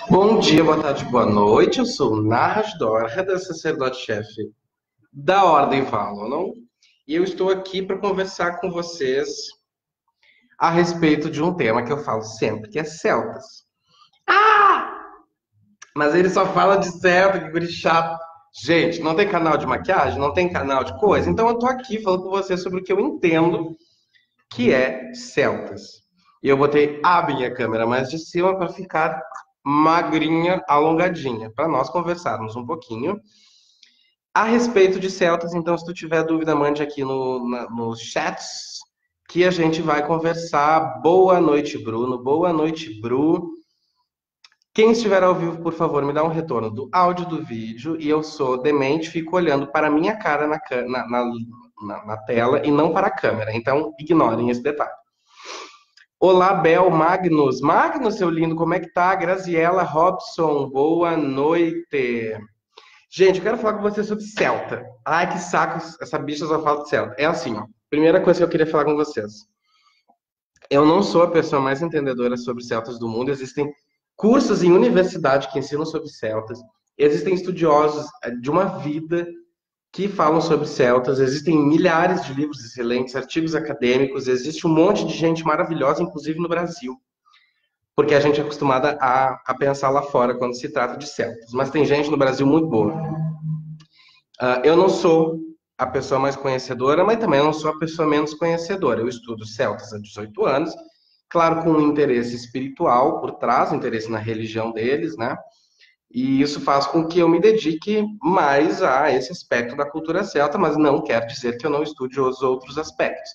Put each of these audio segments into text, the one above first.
Bom dia, boa tarde, boa noite. Eu sou o Narras Dorra, sacerdote-chefe da Ordem Valonon, e eu estou aqui para conversar com vocês a respeito de um tema que eu falo sempre, que é celtas. Mas ele só fala de celta, que guri chato. Gente, não tem canal de maquiagem? Não tem canal de coisa? Então eu tô aqui falando com vocês sobre o que eu entendo que é celtas. E eu botei a minha câmera mais de cima para ficar magrinha, alongadinha, para nós conversarmos um pouquinho a respeito de celtas. Então, se tu tiver dúvida, mande aqui nos chats que a gente vai conversar. Boa noite, Bruno. Boa noite, Bru. Quem estiver ao vivo, por favor, me dá um retorno do áudio do vídeo. E eu sou demente, fico olhando para a minha cara na tela e não para a câmera. Então, ignorem esse detalhe. Olá, Bel, Magnus. Magnus, seu lindo, como é que tá? Graziela Robson, boa noite. Gente, eu quero falar com vocês sobre Celta. Ai, que saco, essa bicha só fala de Celta. É assim, ó. Primeira coisa que eu queria falar com vocês. Eu não sou a pessoa mais entendedora sobre celtas do mundo. Existem cursos em universidade que ensinam sobre celtas. Existem estudiosos de uma vida que falam sobre celtas. Existem milhares de livros excelentes, artigos acadêmicos. Existe um monte de gente maravilhosa, inclusive no Brasil. Porque a gente é acostumada a pensar lá fora quando se trata de celtas. Mas tem gente no Brasil muito boa. Eu não sou a pessoa mais conhecedora, mas também não sou a pessoa menos conhecedora. Eu estudo celtas há 18 anos, claro, com um interesse espiritual por trás, um interesse na religião deles, né? E isso faz com que eu me dedique mais a esse aspecto da cultura celta, mas não quer dizer que eu não estude os outros aspectos.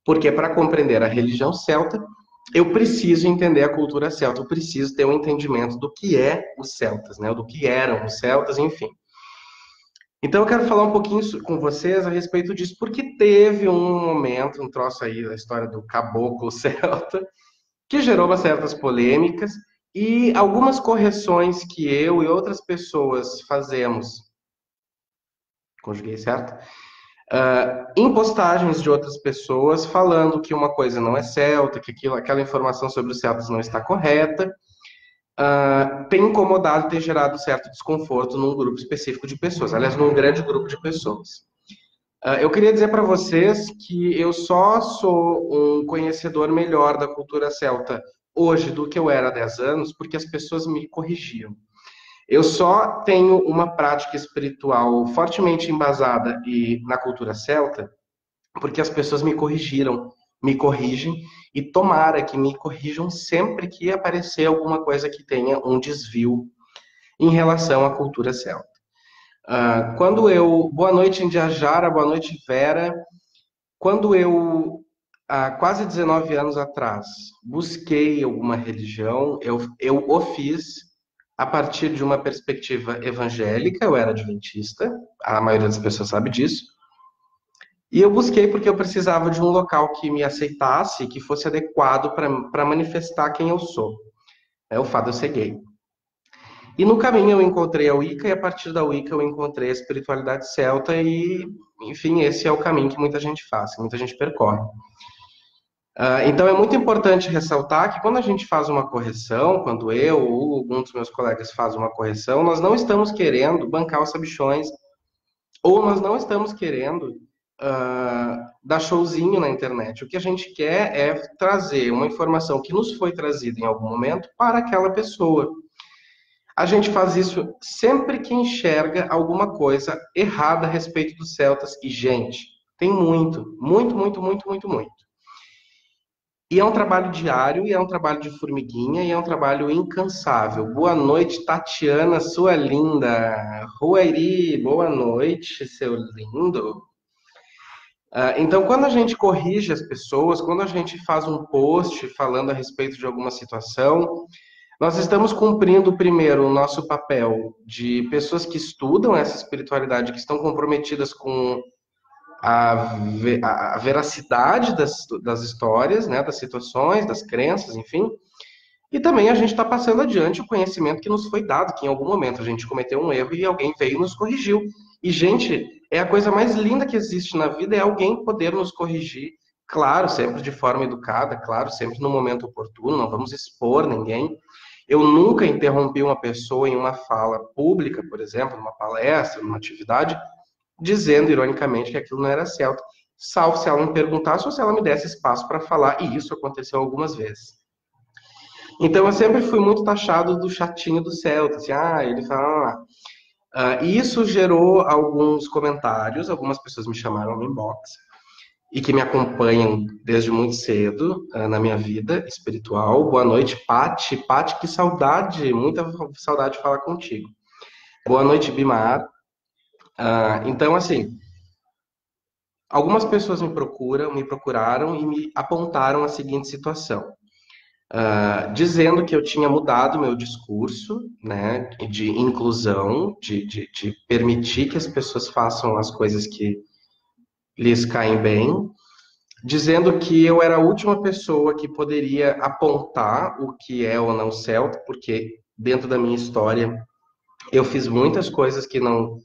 Porque para compreender a religião celta, eu preciso entender a cultura celta, eu preciso ter um entendimento do que é os celtas, né? Do que eram os celtas, enfim. Então eu quero falar um pouquinho com vocês a respeito disso, porque teve um momento, um troço aí da história do caboclo celta, que gerou umas certas polêmicas e algumas correções que eu e outras pessoas fazemos, conjuguei certo? Em postagens de outras pessoas falando que uma coisa não é celta, que aquela informação sobre os celtas não está correta, tem incomodado e tem gerado certo desconforto num grupo específico de pessoas, aliás, num grande grupo de pessoas. Eu queria dizer para vocês que eu só sou um conhecedor melhor da cultura celta hoje do que eu era há 10 anos, porque as pessoas me corrigiam. Eu só tenho uma prática espiritual fortemente embasada na cultura celta, porque as pessoas me corrigiram, me corrigem, e tomara que me corrijam sempre que aparecer alguma coisa que tenha um desvio em relação à cultura celta. Boa noite, Indiajara, boa noite, Vera. Quando eu, há quase 19 anos atrás, busquei alguma religião, eu o fiz a partir de uma perspectiva evangélica. Eu era adventista, a maioria das pessoas sabe disso. E eu busquei porque eu precisava de um local que me aceitasse, que fosse adequado para manifestar quem eu sou. É o fato de eu ser gay. E no caminho eu encontrei a Wicca, e a partir da Wicca eu encontrei a espiritualidade celta, e, enfim, esse é o caminho que muita gente faz, que muita gente percorre. Então é muito importante ressaltar que quando a gente faz uma correção, quando eu ou algum dos meus colegas faz uma correção, nós não estamos querendo bancar os sabichões, ou nós não estamos querendo dar showzinho na internet. O que a gente quer é trazer uma informação que nos foi trazida em algum momento para aquela pessoa. A gente faz isso sempre que enxerga alguma coisa errada a respeito dos celtas. E, gente, tem muito, muito, muito, muito, muito, muito. E é um trabalho diário, e é um trabalho de formiguinha, e é um trabalho incansável. Boa noite, Tatiana, sua linda. Ruairi, boa noite, seu lindo. Então, quando a gente corrige as pessoas, quando a gente faz um post falando a respeito de alguma situação, nós estamos cumprindo, primeiro, o nosso papel de pessoas que estudam essa espiritualidade, que estão comprometidas com a veracidade das histórias, né, das situações, das crenças, enfim. E também a gente está passando adiante o conhecimento que nos foi dado, que em algum momento a gente cometeu um erro e alguém veio e nos corrigiu. E, gente, é a coisa mais linda que existe na vida, é alguém poder nos corrigir Claro, sempre de forma educada, claro, sempre no momento oportuno, não vamos expor ninguém. Eu nunca interrompi uma pessoa em uma fala pública, por exemplo, numa palestra, numa atividade, dizendo ironicamente que aquilo não era celta, salvo se ela me perguntasse ou se ela me desse espaço para falar, e isso aconteceu algumas vezes. Então eu sempre fui muito taxado do chatinho do celta, assim, ele fala, e isso gerou alguns comentários, algumas pessoas me chamaram no inbox, e que me acompanham desde muito cedo na minha vida espiritual. Boa noite, Pati. Pati, que saudade, muita saudade de falar contigo. Boa noite, Bimar. Então, assim, algumas pessoas me procuraram e me apontaram a seguinte situação. Dizendo que eu tinha mudado meu discurso, né, de inclusão, de permitir que as pessoas façam as coisas que lhes caem bem, dizendo que eu era a última pessoa que poderia apontar o que é ou não celta, porque dentro da minha história eu fiz muitas coisas que não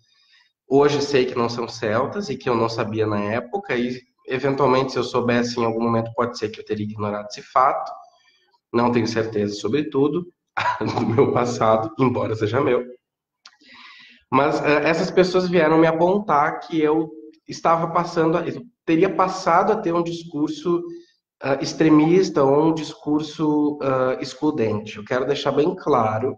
hoje sei que não são celtas e que eu não sabia na época e eventualmente se eu soubesse em algum momento pode ser que eu teria ignorado esse fato. Não tenho certeza sobre tudo do meu passado, embora seja meu. Mas essas pessoas vieram me apontar que eu estava passando, eu teria passado a ter um discurso extremista ou um discurso excludente. Eu quero deixar bem claro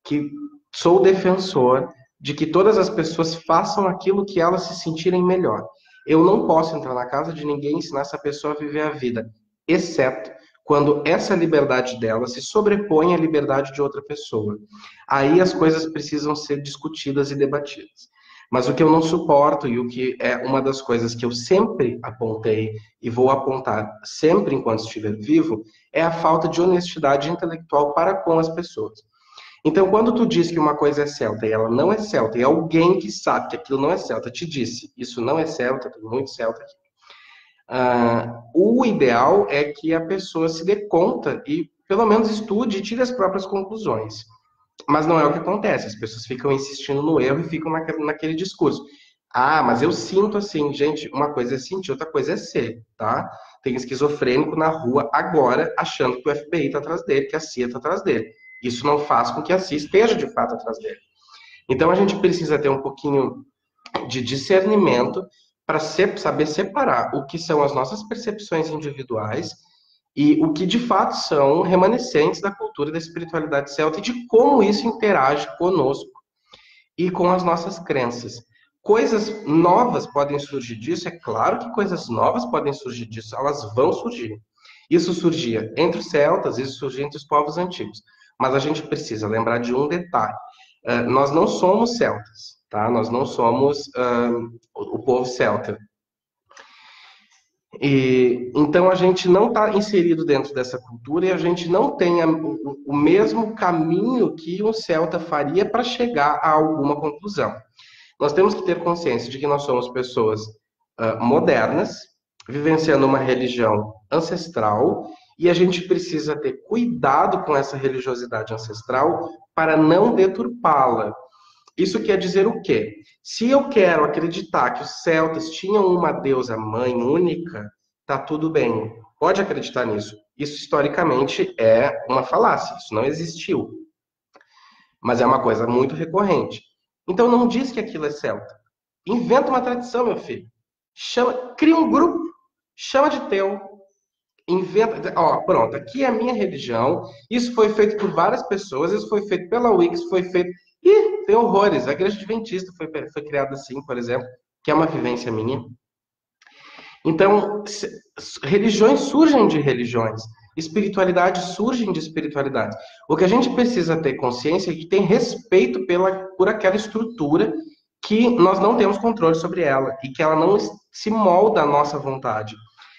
que sou defensor de que todas as pessoas façam aquilo que elas se sentirem melhor. Eu não posso entrar na casa de ninguém e ensinar essa pessoa a viver a vida, exceto quando essa liberdade dela se sobrepõe à liberdade de outra pessoa. Aí as coisas precisam ser discutidas e debatidas. Mas o que eu não suporto e o que é uma das coisas que eu sempre apontei e vou apontar sempre enquanto estiver vivo é a falta de honestidade intelectual para com as pessoas. Então, quando tu diz que uma coisa é celta e ela não é celta, e alguém que sabe que aquilo não é celta te disse, isso não é celta, tem muito celta aqui. O ideal é que a pessoa se dê conta e pelo menos estude e tire as próprias conclusões. Mas não é o que acontece, as pessoas ficam insistindo no erro e ficam naquele discurso. Mas eu sinto assim, gente, uma coisa é sentir, outra coisa é ser, tá? Tem esquizofrênico na rua agora achando que o FBI está atrás dele, que a CIA está atrás dele. Isso não faz com que a CIA esteja de fato atrás dele. Então a gente precisa ter um pouquinho de discernimento para saber separar o que são as nossas percepções individuais e o que de fato são remanescentes da cultura e da espiritualidade celta e de como isso interage conosco e com as nossas crenças. Coisas novas podem surgir disso, é claro que coisas novas podem surgir disso, elas vão surgir. Isso surgia entre os celtas, isso surgia entre os povos antigos. Mas a gente precisa lembrar de um detalhe. Nós não somos celtas, tá? Nós não somos o povo celta. Então a gente não está inserido dentro dessa cultura e a gente não tem o mesmo caminho que um celta faria para chegar a alguma conclusão. Nós temos que ter consciência de que nós somos pessoas modernas, vivenciando uma religião ancestral, e a gente precisa ter cuidado com essa religiosidade ancestral para não deturpá-la. Isso quer dizer o quê? Se eu quero acreditar que os celtas tinham uma deusa mãe única, tá tudo bem. Pode acreditar nisso. Isso historicamente é uma falácia, isso não existiu. Mas é uma coisa muito recorrente. Então não diz que aquilo é celta. Inventa uma tradição, meu filho. Cria um grupo, chama de teu, inventa, pronto, aqui é a minha religião, isso foi feito por várias pessoas, isso foi feito pela Wix, foi feito, tem horrores, a Igreja Adventista foi criada assim, por exemplo, que é uma vivência minha. Então, religiões surgem de religiões, espiritualidades surgem de espiritualidades. O que a gente precisa ter consciência é que tem respeito por aquela estrutura que nós não temos controle sobre ela e que ela não se molda à nossa vontade.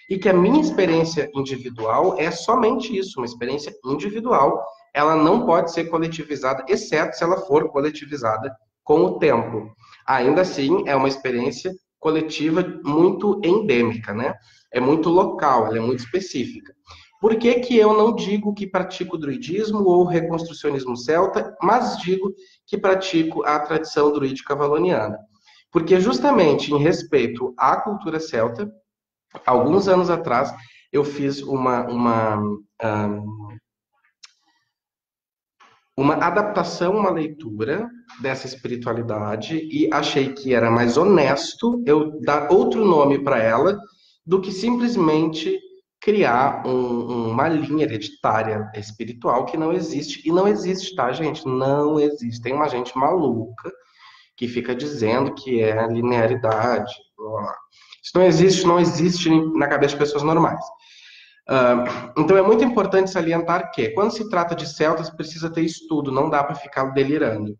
E que a minha experiência individual é somente isso, uma experiência individual. Ela não pode ser coletivizada, exceto se ela for coletivizada com o tempo. Ainda assim, é uma experiência coletiva muito endêmica, né? É muito local, ela é muito específica. Por que que eu não digo que pratico druidismo ou reconstrucionismo celta, mas digo que pratico a tradição druídica valoniana? Porque justamente em respeito à cultura celta, Alguns anos atrás, eu fiz uma adaptação, uma leitura dessa espiritualidade e achei que era mais honesto eu dar outro nome para ela do que simplesmente criar uma linha hereditária espiritual que não existe. E não existe, tá, gente? Não existe. Tem uma gente maluca que fica dizendo que é linearidade. Blá, blá. Isso não existe, não existe na cabeça de pessoas normais. Então é muito importante salientar que, quando se trata de celtas, precisa ter estudo, não dá para ficar delirando.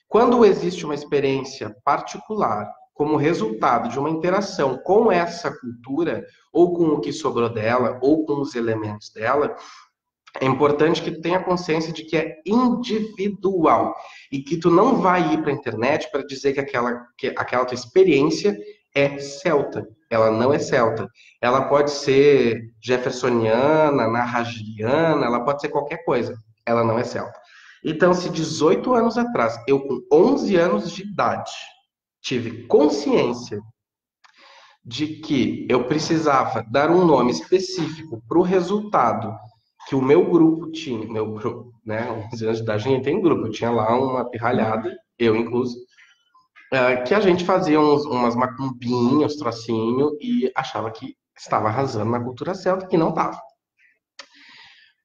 Quando existe uma experiência particular, como resultado de uma interação com essa cultura, ou com o que sobrou dela, ou com os elementos dela, é importante que tu tenha consciência de que é individual e que tu não vai ir para a internet para dizer que aquela tua experiência é celta. Ela não é celta. Ela pode ser jeffersoniana, narragiana, ela pode ser qualquer coisa. Ela não é celta. Então, se 18 anos atrás, eu com 11 anos de idade, tive consciência de que eu precisava dar um nome específico para o resultado que o meu grupo tinha, meu grupo, né? 11 anos de idade a gente tem grupo, eu tinha lá uma pirralhada, eu incluso, que a gente fazia umas macumbinhas, trocinho, e achava que estava arrasando na cultura celta, que não estava.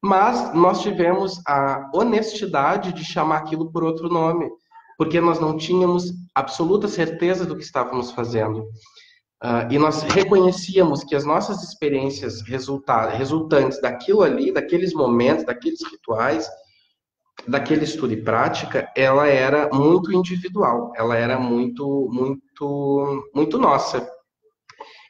Mas nós tivemos a honestidade de chamar aquilo por outro nome, porque nós não tínhamos absoluta certeza do que estávamos fazendo. E nós reconhecíamos que as nossas experiências resultantes daquilo ali, daqueles momentos, daqueles rituais, daquele estudo e prática, ela era muito individual, ela era muito, muito, muito nossa.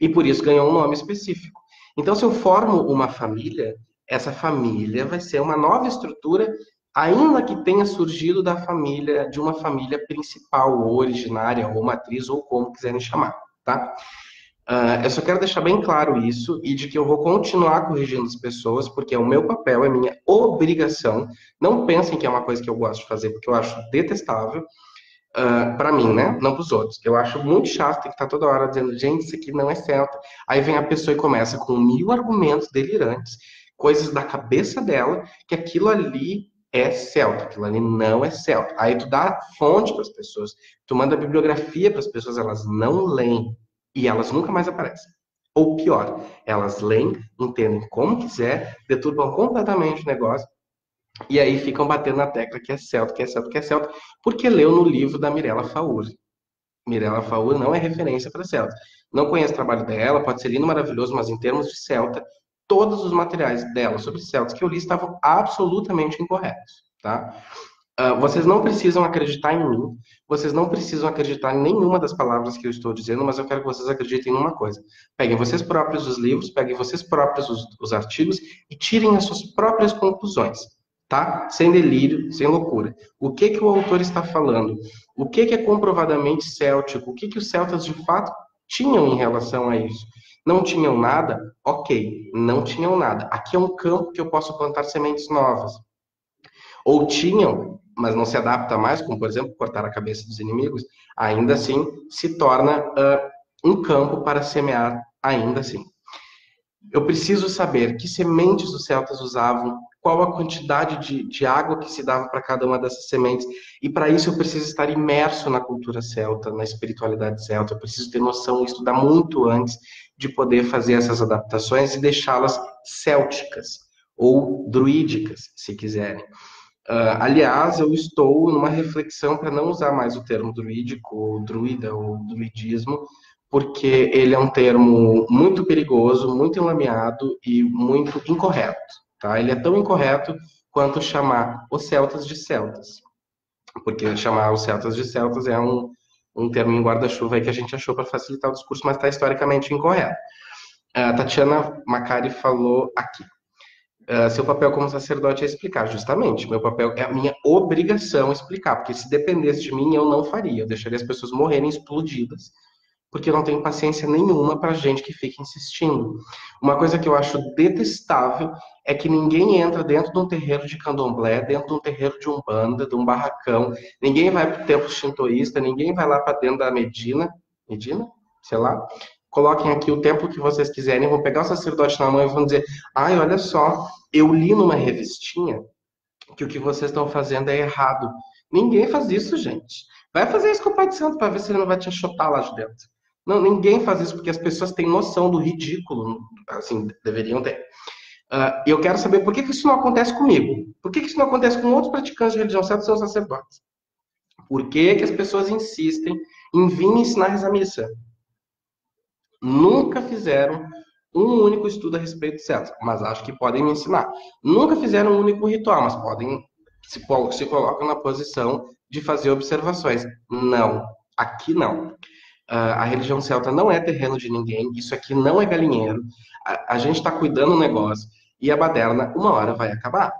E por isso ganhou um nome específico. Então, se eu formo uma família, essa família vai ser uma nova estrutura, ainda que tenha surgido da família, de uma família principal, ou originária, ou matriz, ou como quiserem chamar, tá? Eu só quero deixar bem claro isso e de que eu vou continuar corrigindo as pessoas, porque é o meu papel, é minha obrigação. Não pensem que é uma coisa que eu gosto de fazer, porque eu acho detestável, para mim, né? Não para os outros. Eu acho muito chato ter que estar toda hora dizendo, gente, isso aqui não é celta. Aí vem a pessoa e começa com 1000 argumentos delirantes, coisas da cabeça dela, que aquilo ali é celta, aquilo ali não é celta. Aí tu dá fonte para as pessoas, tu manda bibliografia para as pessoas, elas não leem e elas nunca mais aparecem. Ou pior, elas leem, entendem como quiser, deturbam completamente o negócio e aí ficam batendo na tecla que é celta, que é celta, que é celta, porque leu no livro da Mirella Fauri. Mirella Fauri não é referência para celta. Não conheço o trabalho dela, pode ser lindo, maravilhoso, mas em termos de celta, todos os materiais dela sobre celtas que eu li estavam absolutamente incorretos, tá? Vocês não precisam acreditar em mim, vocês não precisam acreditar em nenhuma das palavras que eu estou dizendo, mas eu quero que vocês acreditem em uma coisa. Peguem vocês próprios os livros, peguem vocês próprios os artigos e tirem as suas próprias conclusões, tá? Sem delírio, sem loucura. O que que o autor está falando? O que que é comprovadamente céltico? O que que os celtas de fato tinham em relação a isso? Não tinham nada? Ok, não tinham nada. Aqui é um campo que eu posso plantar sementes novas. Ou tinham, mas não se adapta mais, como por exemplo cortar a cabeça dos inimigos, ainda assim se torna um campo para semear ainda assim. Eu preciso saber que sementes os celtas usavam, qual a quantidade de água que se dava para cada uma dessas sementes, e para isso eu preciso estar imerso na cultura celta, na espiritualidade celta, eu preciso ter noção, estudar muito antes de poder fazer essas adaptações e deixá-las célticas, ou druídicas, se quiserem. Aliás, eu estou numa reflexão para não usar mais o termo druídico, ou druida, ou druidismo, porque ele é um termo muito perigoso, muito enlameado e muito incorreto, tá? Ele é tão incorreto quanto chamar os celtas de celtas, porque chamar os celtas de celtas é um termo em guarda-chuva aí que a gente achou para facilitar o discurso, mas está historicamente incorreto. A Tatiana Macari falou aqui. Seu papel como sacerdote é explicar, justamente. Meu papel é a minha obrigação explicar, porque se dependesse de mim, eu não faria. Eu deixaria as pessoas morrerem explodidas, porque eu não tenho paciência nenhuma para gente que fica insistindo. Uma coisa que eu acho detestável é que ninguém entra dentro de um terreiro de candomblé, dentro de um terreiro de umbanda, de um barracão. Ninguém vai para o templo shintoísta, ninguém vai lá para dentro da Medina, Medina? Sei lá, coloquem aqui o tempo que vocês quiserem, vão pegar o sacerdote na mão e vão dizer: ai, olha só, eu li numa revistinha que o que vocês estão fazendo é errado. Ninguém faz isso, gente. Vai fazer isso com o Pai de Santo para ver se ele não vai te achotar lá de dentro. Não, ninguém faz isso porque as pessoas têm noção do ridículo, assim, deveriam ter. Eu quero saber por que isso não acontece comigo. Por que isso não acontece com outros praticantes de religião certa, são sacerdotes? Por que as pessoas insistem em vir ensinar a missa? Nunca fizeram um único estudo a respeito de certo, mas acho que podem me ensinar. Nunca fizeram um único ritual, mas podem se colocam na posição de fazer observações. Não, aqui não. A religião celta não é terreno de ninguém, isso aqui não é galinheiro. A gente está cuidando do negócio e a baderna uma hora vai acabar.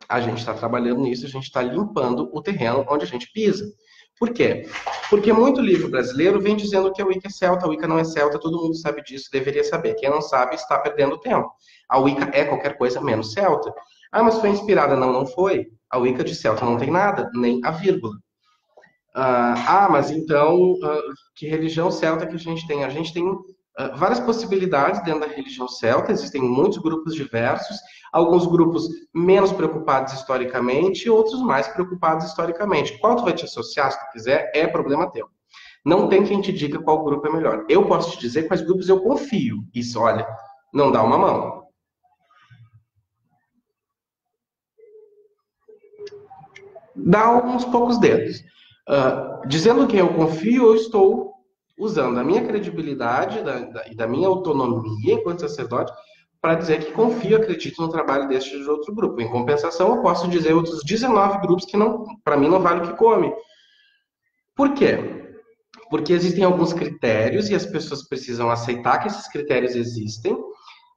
A gente está trabalhando nisso, a gente está limpando o terreno onde a gente pisa. Por quê? Porque muito livro brasileiro vem dizendo que a Wicca é celta, a Wicca não é celta, todo mundo sabe disso, deveria saber. Quem não sabe está perdendo tempo. A Wicca é qualquer coisa menos celta. Ah, mas foi inspirada? Não, não foi. A Wicca de celta não tem nada, nem a vírgula. Mas então, que religião celta que a gente tem? A gente tem várias possibilidades dentro da religião celta, existem muitos grupos diversos, alguns grupos menos preocupados historicamente e outros mais preocupados historicamente. Qual tu vai te associar, se tu quiser, é problema teu. Não tem quem te diga qual grupo é melhor. Eu posso te dizer quais grupos eu confio. Isso, olha, não dá uma mão. Dá uns poucos dedos. Dizendo que eu confio, eu estou usando a minha credibilidade e da minha autonomia enquanto sacerdote para dizer que confio, acredito no trabalho deste de outro grupo. Em compensação, eu posso dizer outros 19 grupos que não, para mim não vale o que come. Por quê? Porque existem alguns critérios e as pessoas precisam aceitar que esses critérios existem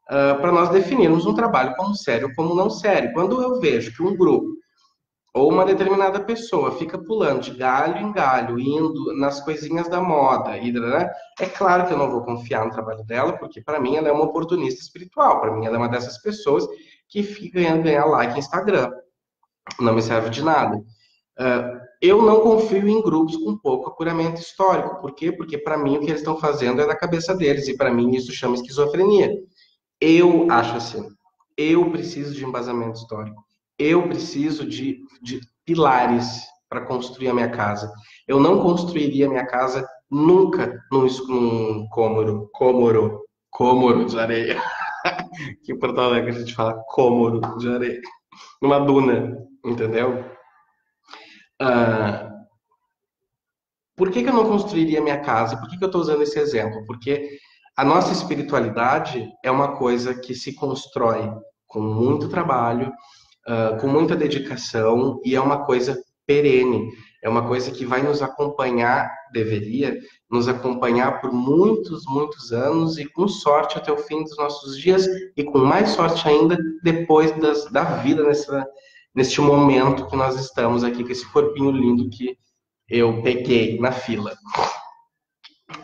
para nós definirmos um trabalho como sério ou como não sério. Quando eu vejo que um grupo ou uma determinada pessoa fica pulando de galho em galho, indo nas coisinhas da moda, né? É claro que eu não vou confiar no trabalho dela, porque para mim ela é uma oportunista espiritual, para mim ela é uma dessas pessoas que fica ganhar like no Instagram, não me serve de nada. Eu não confio em grupos com pouco apuramento histórico, por quê? Porque para mim o que eles estão fazendo é da cabeça deles, e para mim isso chama esquizofrenia. Eu acho assim, eu preciso de embasamento histórico. Eu preciso de pilares para construir a minha casa. Eu não construiria a minha casa nunca num cômoro de areia. Que em Porto Alegre a gente fala cômoro de areia. Numa duna, entendeu? Ah, por que eu não construiria a minha casa? Por que eu estou usando esse exemplo? Porque a nossa espiritualidade é uma coisa que se constrói com muito trabalho, com muita dedicação e é uma coisa perene. É uma coisa que vai nos acompanhar, deveria nos acompanhar por muitos, muitos anos e com sorte até o fim dos nossos dias e com mais sorte ainda depois da vida neste momento que nós estamos aqui com esse corpinho lindo que eu peguei na fila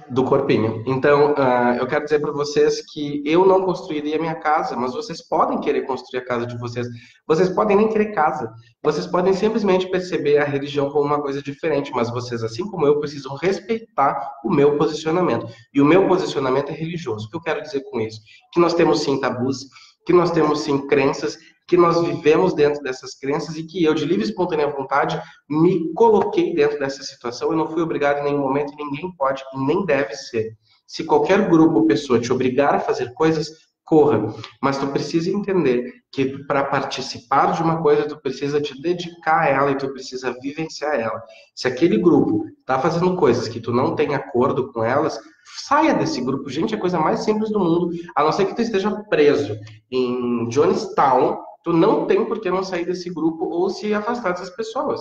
do corpinho. Então, eu quero dizer para vocês que eu não construiria minha casa, mas vocês podem querer construir a casa de vocês. Vocês podem nem querer casa. Vocês podem simplesmente perceber a religião como uma coisa diferente, mas vocês, assim como eu, precisam respeitar o meu posicionamento. E o meu posicionamento é religioso. O que eu quero dizer com isso? Que nós temos sim tabus, que nós temos sim crenças, que nós vivemos dentro dessas crenças e que eu, de livre e espontânea vontade, me coloquei dentro dessa situação e não fui obrigado em nenhum momento e ninguém pode e nem deve ser. Se qualquer grupo ou pessoa te obrigar a fazer coisas, corra. Mas tu precisa entender que para participar de uma coisa, tu precisa te dedicar a ela e tu precisa vivenciar ela. Se aquele grupo está fazendo coisas que tu não tem acordo com elas, saia desse grupo. Gente, é a coisa mais simples do mundo. A não ser que tu esteja preso em Jonestown, tu não tem por que não sair desse grupo ou se afastar dessas pessoas,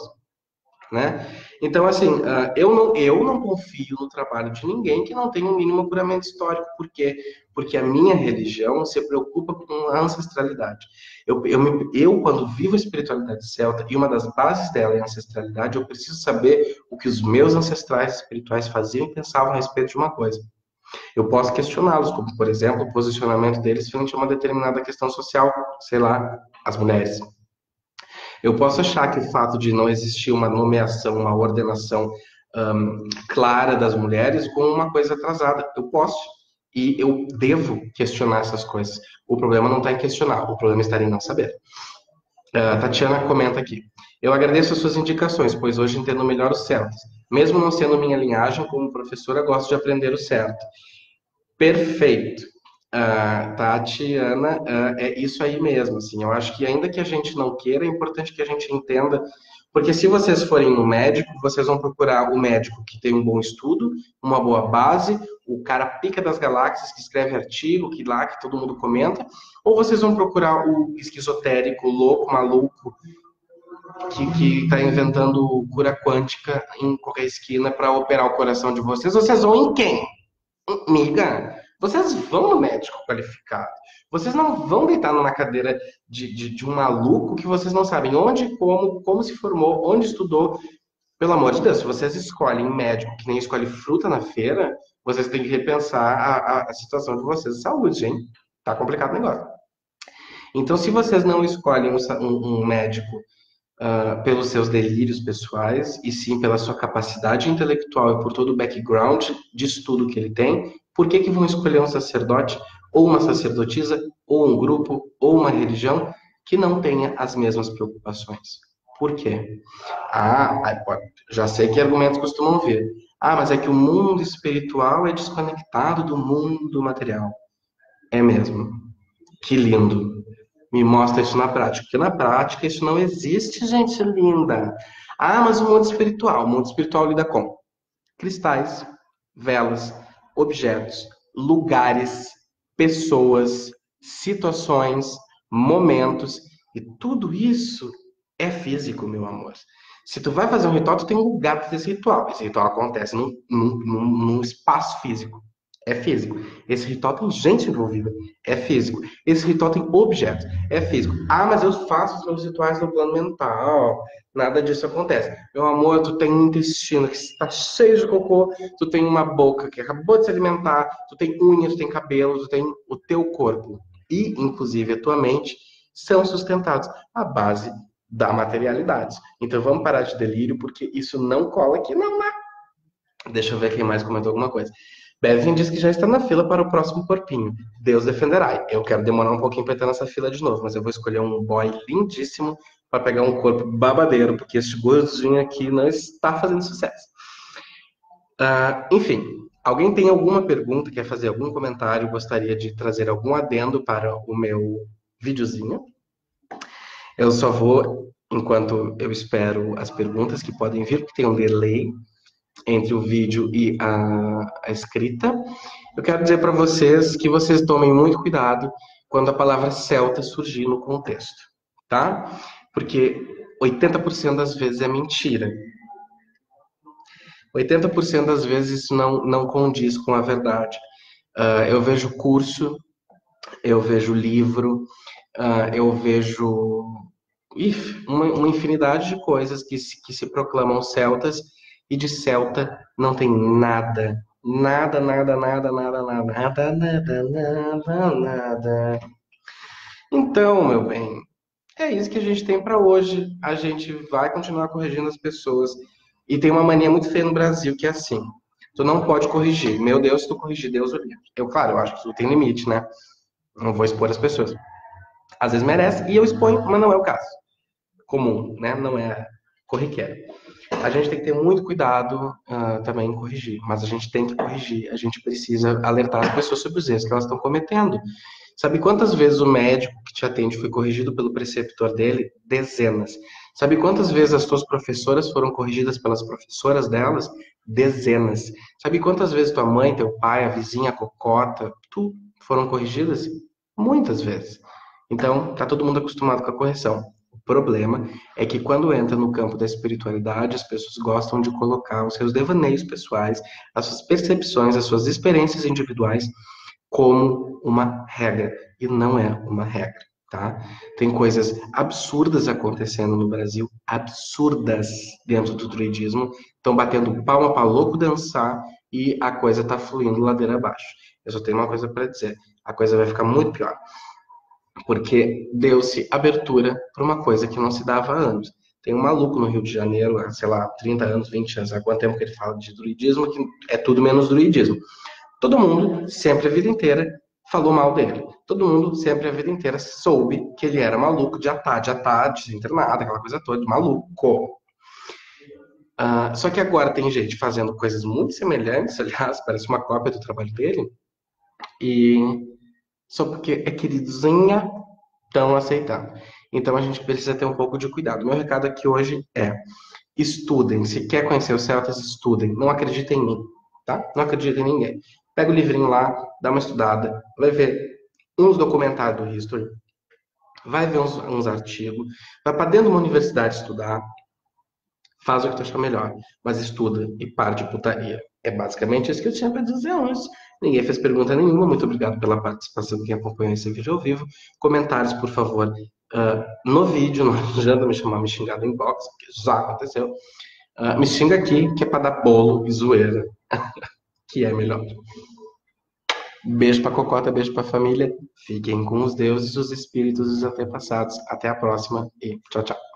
né? Então, assim, eu não confio no trabalho de ninguém que não tenha um mínimo apuramento histórico. Por quê? Porque a minha religião se preocupa com a ancestralidade. Quando vivo a espiritualidade celta, e uma das bases dela é a ancestralidade, eu preciso saber o que os meus ancestrais espirituais faziam e pensavam a respeito de uma coisa. Eu posso questioná-los, como, por exemplo, o posicionamento deles frente a uma determinada questão social, sei lá, as mulheres. Eu posso achar que o fato de não existir uma nomeação, uma ordenação clara das mulheres como uma coisa atrasada. Eu posso. E eu devo questionar essas coisas. O problema não está em questionar, o problema está em não saber. A Tatiana comenta aqui. Eu agradeço as suas indicações, pois hoje entendo melhor os celtas. Mesmo não sendo minha linhagem, como professora, gosto de aprender o certo. Perfeito. Tatiana, é isso aí mesmo, assim, eu acho que ainda que a gente não queira, é importante que a gente entenda, porque se vocês forem no médico, vocês vão procurar o médico que tem um bom estudo, uma boa base, o cara pica das galáxias, que escreve artigo, que lá que todo mundo comenta, ou vocês vão procurar o esquizotérico, louco, maluco, que está inventando cura quântica em qualquer esquina para operar o coração de vocês, vocês vão em quem? Amiga, vocês vão no médico qualificado. Vocês não vão deitar numa cadeira de um maluco que vocês não sabem onde, como se formou, onde estudou. Pelo amor de Deus, se vocês escolhem médico que nem escolhe fruta na feira, vocês têm que repensar a situação de vocês de saúde, hein? Tá complicado o negócio. Então, se vocês não escolhem um médico pelos seus delírios pessoais, e sim pela sua capacidade intelectual e por todo o background de estudo que ele tem, por que que vão escolher um sacerdote, ou uma sacerdotisa, ou um grupo, ou uma religião que não tenha as mesmas preocupações? Por quê? Já sei que argumentos costumam vir. Mas é que o mundo espiritual é desconectado do mundo material. É mesmo. Que lindo. Me mostra isso na prática. Porque na prática isso não existe, gente linda. Mas o mundo espiritual lida com cristais, velas, objetos, lugares, pessoas, situações, momentos. E tudo isso é físico, meu amor. Se tu vai fazer um ritual, tu tem um lugar para esse ritual. Esse ritual acontece num espaço físico. É físico. Esse ritual tem gente envolvida. É físico. Esse ritual tem objetos. É físico. Mas eu faço os meus rituais no plano mental. Nada disso acontece. Meu amor, tu tem um intestino que está cheio de cocô, tu tem uma boca que acabou de se alimentar, tu tem unhas, tu tem cabelo, tu tem o teu corpo e, inclusive, a tua mente são sustentados à base da materialidade. Então vamos parar de delírio, porque isso não cola aqui, não. Deixa eu ver quem mais comentou alguma coisa. Bevin diz que já está na fila para o próximo corpinho. Deus defenderá. Eu quero demorar um pouquinho para entrar nessa fila de novo, mas eu vou escolher um boy lindíssimo para pegar um corpo babadeiro, porque este gordinho aqui não está fazendo sucesso. Enfim, alguém tem alguma pergunta, quer fazer algum comentário, gostaria de trazer algum adendo para o meu videozinho? Eu só vou, enquanto eu espero as perguntas que podem vir, porque tem um delay entre o vídeo e a escrita. Eu quero dizer para vocês que vocês tomem muito cuidado quando a palavra celta surgir no contexto, tá? Porque 80% das vezes é mentira. 80% das vezes isso não condiz com a verdade. Eu vejo curso, eu vejo livro, eu vejo uma infinidade de coisas que se proclamam celtas e de celta não tem nada. Nada, nada, nada, nada, nada, nada, nada, nada, nada. Então, meu bem, é isso que a gente tem para hoje. A gente vai continuar corrigindo as pessoas. E tem uma mania muito feia no Brasil que é assim: tu não pode corrigir. Meu Deus, se tu corrigir, Deus o livre. Claro, eu acho que tudo tem limite, né? Não vou expor as pessoas. Às vezes merece, e eu exponho, mas não é o caso comum, né? Não é corriqueiro. A gente tem que ter muito cuidado também em corrigir, mas a gente tem que corrigir, a gente precisa alertar as pessoas sobre os erros que elas estão cometendo. Sabe quantas vezes o médico que te atende foi corrigido pelo preceptor dele? Dezenas. Sabe quantas vezes as tuas professoras foram corrigidas pelas professoras delas? Dezenas. Sabe quantas vezes tua mãe, teu pai, a vizinha, a cocota, tu foram corrigidas? Muitas vezes. Então, tá todo mundo acostumado com a correção. O problema é que quando entra no campo da espiritualidade, as pessoas gostam de colocar os seus devaneios pessoais, as suas percepções, as suas experiências individuais como uma regra. E não é uma regra, tá? Tem coisas absurdas acontecendo no Brasil, absurdas dentro do druidismo. Estão batendo palma para louco dançar e a coisa tá fluindo ladeira abaixo. Eu só tenho uma coisa para dizer: a coisa vai ficar muito pior. Porque deu-se abertura para uma coisa que não se dava há anos. Tem um maluco no Rio de Janeiro, há, sei lá, 30 anos, 20 anos, há quanto tempo que ele fala de druidismo, que é tudo menos druidismo. Todo mundo, sempre a vida inteira, falou mal dele. Todo mundo, sempre a vida inteira, soube que ele era maluco de atá, desinternado, aquela coisa toda, maluco. Só que agora tem gente fazendo coisas muito semelhantes, aliás, parece uma cópia do trabalho dele, e só porque é queridozinha, estão aceitando. Então a gente precisa ter um pouco de cuidado. Meu recado aqui hoje é: estudem. Se quer conhecer os celtas, estudem. Não acreditem em mim, tá? Não acreditem em ninguém. Pega o livrinho lá, dá uma estudada, vai ver uns documentários do History, vai ver uns artigos, vai para dentro de uma universidade estudar, faz o que tu achar melhor, mas estuda e para de putaria. É basicamente isso que eu tinha para dizer hoje. Ninguém fez pergunta nenhuma. Muito obrigado pela participação de quem acompanhou esse vídeo ao vivo. Comentários, por favor, no vídeo. Não adianta me chamar, me xingar no inbox, porque já aconteceu. Me xinga aqui, que é para dar bolo e zoeira, que é melhor. Beijo pra Cocota, beijo pra família. Fiquem com os deuses, os espíritos e os antepassados. Até a próxima e tchau, tchau.